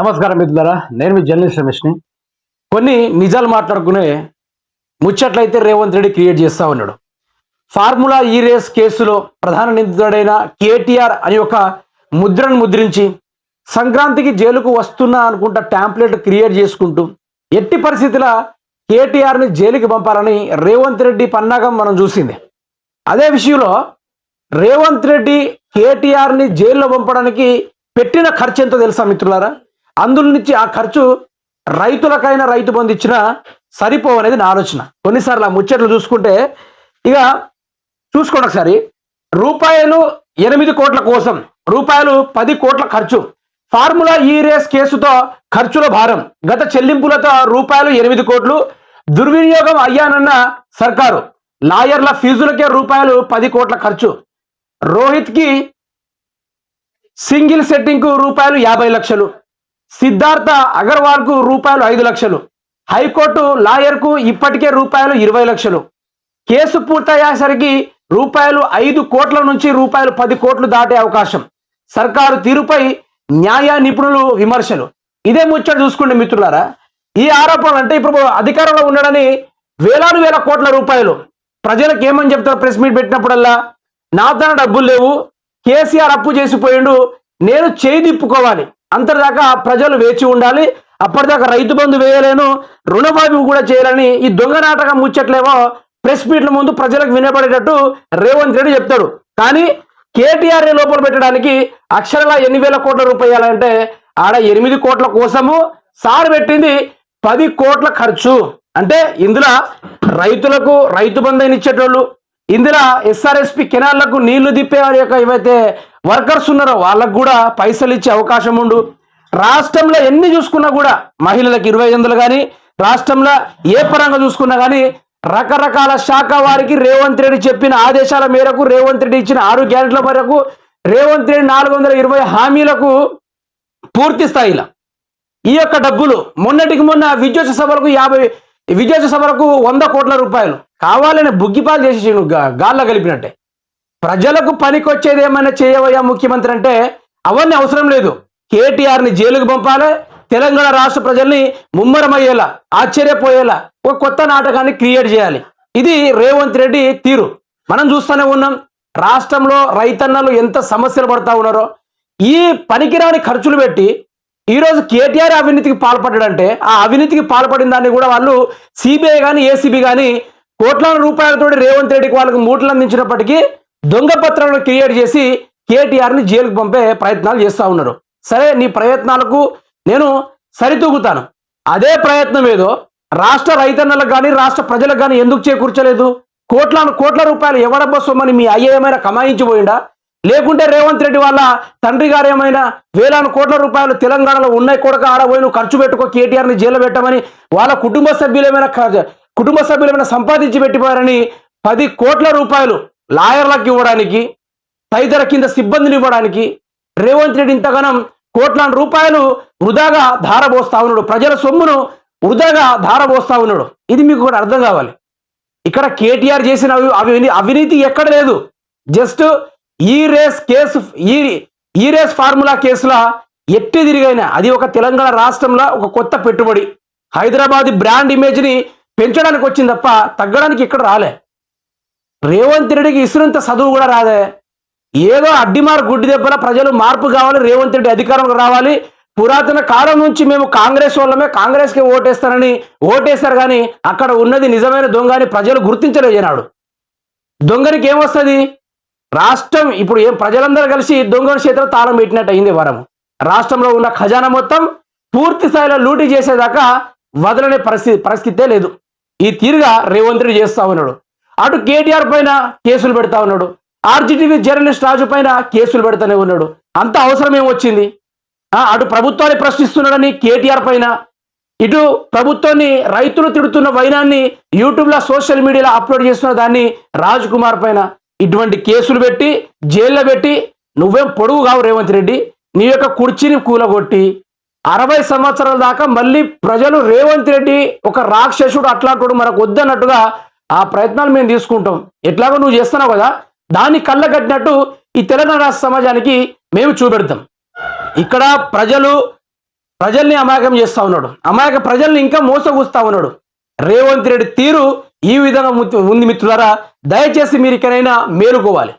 నమస్కారం మిత్రులారా, నేను మీ జర్నలిస్ట్ రమేష్ని. కొన్ని నిజాలు మాట్లాడుకునే ముచ్చట్లయితే రేవంత్ రెడ్డి క్రియేట్ చేస్తా ఉన్నాడు. ఫార్ములా ఈ రేస్ కేసులో ప్రధాన నిందితుడైన కేటీఆర్ అని ఒక ముద్రను ముద్రించి సంక్రాంతికి జైలుకు వస్తున్నా అనుకుంటా ట్యాంప్లెట్ క్రియేట్ చేసుకుంటూ ఎట్టి పరిస్థితుల కేటీఆర్ని జైలుకి పంపాలని రేవంత్ రెడ్డి పన్నాగం మనం చూసింది. అదే విషయంలో రేవంత్ రెడ్డి కేటీఆర్ని జైల్లో పంపడానికి పెట్టిన ఖర్చు ఎంతో తెలుసా మిత్రులారా? అందులో నుంచి ఆ ఖర్చు రైతులకైనా రైతు బంధు ఇచ్చినా సరిపోవనేది నా ఆలోచన. కొన్నిసార్లు ఆ ముచ్చట్లు చూసుకుంటే ఇక చూసుకోండి ఒకసారి. రూపాయలు 8 కోట్ల కోసం రూపాయలు 10 కోట్ల ఖర్చు. ఫార్ములా ఈ రేస్ కేసుతో ఖర్చుల భారం గత చెల్లింపులతో రూపాయలు 8 కోట్లు దుర్వినియోగం అయ్యానన్న సర్కారు. లాయర్ల ఫీజులకే రూపాయలు 10 కోట్ల ఖర్చు. రోహిత్కి సింగిల్ సెట్టింగ్కు రూపాయలు 50 లక్షలు. సిద్ధార్థ అగర్వాల్కు రూపాయలు 5 లక్షలు. హైకోర్టు లాయర్కు ఇప్పటికే రూపాయలు 20 లక్షలు. కేసు పూర్తయ్యేసరికి రూపాయలు 5 కోట్ల నుంచి రూపాయలు 10 కోట్లు దాటే అవకాశం. సర్కారు తీరుపై న్యాయ నిపుణులు విమర్శలు. ఇదే ముచ్చట చూసుకోండి మిత్రులారా. ఈ ఆరోపణలు అంటే ఇప్పుడు అధికారంలో ఉండడని వేలాది వేల కోట్ల రూపాయలు ప్రజలకు ఏమని చెప్తారు? ప్రెస్ మీట్ పెట్టినప్పుడల్లా నా తన డబ్బులు లేవు, కేసీఆర్ అప్పు చేసిపోయిండు, నేను చేయి తిప్పుకోవాలి, అంతర్దాకా ప్రజలు వేచి ఉండాలి, అప్పటిదాకా రైతు బంధు వేయలేను, రుణమాఫీ కూడా చేయాలని ఈ దొంగ నాటకం ముచ్చట్లేమో ప్రెస్ మీట్ల ముందు ప్రజలకు వినపడేటట్టు రేవంత్ రెడ్డి చెప్తాడు. కానీ కేటీఆర్ లోపల పెట్టడానికి అక్షరాల ఎన్ని వేల కోట్ల రూపాయలు అంటే ఆడ 8 కోట్ల కోసము సార్ పెట్టింది 10 కోట్ల ఖర్చు. అంటే ఇందులో రైతులకు రైతు బంధు ఇచ్చేటోళ్ళు, ఇందులో ఎస్ఆర్ఎస్పి కెనాళ్లకు నీళ్లు దిప్పే వారి యొక్క ఏవైతే వర్కర్స్ ఉన్నారో వాళ్ళకు కూడా పైసలు ఇచ్చే అవకాశం ఉండు. రాష్ట్రంలో ఎన్ని చూసుకున్నా కూడా మహిళలకు 2500 కానీ రాష్ట్రంలో ఏ పరంగా చూసుకున్నా కానీ రకరకాల శాఖ వారికి రేవంత్ రెడ్డి చెప్పిన ఆదేశాల మేరకు, రేవంత్ రెడ్డి ఇచ్చిన 6 గ్యారెంటీల మేరకు, రేవంత్ రెడ్డి 420 హామీలకు పూర్తి స్థాయిలో ఈ యొక్క డబ్బులు మొన్నటికి మొన్న విద్యుత్ సభలకు 100 కోట్ల రూపాయలు కావాలని బుగ్గిపాలు చేసి గాల్లో కలిపినట్టే. ప్రజలకు పనికొచ్చేది ఏమైనా చేయవయ్యా ముఖ్యమంత్రి అంటే అవన్నీ అవసరం లేదు. కేటీఆర్ని జైలుకు పంపాలి, తెలంగాణ రాష్ట్ర ప్రజల్ని ముమ్మరమయ్యేలా ఆశ్చర్యపోయేలా ఒక కొత్త నాటకాన్ని క్రియేట్ చేయాలి. ఇది రేవంత్ రెడ్డి తీరు మనం చూస్తూనే ఉన్నాం. రాష్ట్రంలో రైతన్నలు ఎంత సమస్యలు పడతా ఉన్నారో ఈ పనికిరాని ఖర్చులు పెట్టి ఈరోజు కేటీఆర్ అవినీతికి పాల్పడ్డాడంటే ఆ అవినీతికి పాల్పడిన దాన్ని కూడా వాళ్ళు సిబిఐ కానీ ఏసీబీ కానీ కోట్లాది రూపాయలతో రేవంత్ రెడ్డికి వాళ్ళకి మూటలు అందించినప్పటికీ దొంగ పత్రాలను క్రియేట్ చేసి కేటీఆర్ని జైలుకు పంపే ప్రయత్నాలు చేస్తూ ఉన్నారు. సరే, నీ ప్రయత్నాలకు నేను సరితూగుతాను. అదే ప్రయత్నం ఏదో రాష్ట్ర రైతన్నలకు కానీ రాష్ట్ర ప్రజలకు కానీ ఎందుకు చేకూర్చలేదు? కోట్ల రూపాయలు ఎవడబ్బా సొమ్మని మీ అయ్య ఏమైనా కమాయించిపోయిందా? లేకుంటే రేవంత్ రెడ్డి వాళ్ళ తండ్రి గారు ఏమైనా వేలాది కోట్ల రూపాయలు తెలంగాణలో ఉన్నాయి కొడక ఆడబోయి నువ్వు ఖర్చు పెట్టుకో కేటీఆర్ని జైలు పెట్టమని వాళ్ళ కుటుంబ సభ్యులు ఏమైనా సంపాదించి పెట్టిపోయారని 10 కోట్ల రూపాయలు లాయర్లకు ఇవ్వడానికి, తదితర కింద సిబ్బందిని ఇవ్వడానికి రేవంత్ రెడ్డి ఇంతగానం కోట్లాది రూపాయలు వృధాగా ధారపోస్తా ఉన్నాడు. ప్రజల సొమ్మును వృధాగా ధారపోస్తా ఉన్నాడు. ఇది మీకు కూడా అర్థం కావాలి. ఇక్కడ కేటీఆర్ చేసిన అవినీతి ఎక్కడ లేదు. జస్ట్ ఈ రేస్ ఫార్ములా కేసులా ఎట్టి తిరిగైనా అది ఒక తెలంగాణ రాష్ట్రంలో ఒక కొత్త పెట్టుబడి, హైదరాబాద్ బ్రాండ్ ఇమేజ్ని పెంచడానికి వచ్చింది తప్ప తగ్గడానికి ఇక్కడ రాలే. రేవంత్ రెడ్డికి ఇసురంత చదువు కూడా రాదే. ఏదో అడ్డిమార్ గుడ్డి దెబ్బల ప్రజలు మార్పు కావాలి, రేవంత్ రెడ్డి అధికారంలో రావాలి. పురాతన కాలం నుంచి మేము కాంగ్రెస్ వాళ్ళమే, కాంగ్రెస్కి ఓటేస్తారని ఓటేస్తారు. కానీ అక్కడ ఉన్నది నిజమైన దొంగ అని ప్రజలు గుర్తించలేనాడు. దొంగనికి ఏమొస్తుంది? రాష్ట్రం ఇప్పుడు ప్రజలందరూ కలిసి దొంగల చేతిలో తాళం పెట్టినట్టు అయింది. వారం రాష్ట్రంలో ఉన్న ఖజానా మొత్తం పూర్తి స్థాయిలో లూటీ చేసేదాకా వదలనే పరిస్థితే లేదు. ఈ తీరుగా రేవంత్ రెడ్డి చేస్తా ఉన్నాడు. అటు కేటీఆర్ పైన కేసులు పెడతా ఉన్నాడు, ఆర్జీటీవీ జర్నలిస్ట్ రాజు పైన కేసులు పెడతానే ఉన్నాడు. అంత అవసరం ఏమొచ్చింది? అటు ప్రభుత్వాన్ని ప్రశ్నిస్తున్నాడని కేటీఆర్ పైన, ఇటు ప్రభుత్వాన్ని రైతులు తిడుతున్న వైనాన్ని యూట్యూబ్లో సోషల్ మీడియాలో అప్లోడ్ చేస్తున్న దాన్ని రాజ్ కుమార్ పైన ఇటువంటి కేసులు పెట్టి జైల్లో పెట్టి నువ్వేం పొడుగు కావు రేవంత్ రెడ్డి. నీ యొక్క కుర్చీని కూలగొట్టి 60 సంవత్సరాల దాకా మళ్ళీ ప్రజలు రేవంత్ రెడ్డి ఒక రాక్షసుడు అట్లాంటి మనకు వద్దన్నట్టుగా ఆ ప్రయత్నాలు మేము తీసుకుంటాం. ఎట్లాగో నువ్వు చేస్తున్నావు కదా, దాన్ని కళ్ళగట్టినట్టు ఈ తెలంగాణ రాష్ట్ర సమాజానికి మేము చూపెడతాం. ఇక్కడ ప్రజలు ప్రజల్ని అమాయకం చేస్తా ఉన్నాడు. అమాయక ప్రజల్ని ఇంకా మోసగుస్తా ఉన్నాడు. రేవంత్ రెడ్డి తీరు ఈ విధంగా ఉంది మిత్రులారా. దయచేసి మీరు ఇకనైనా మేలుకోవాలి.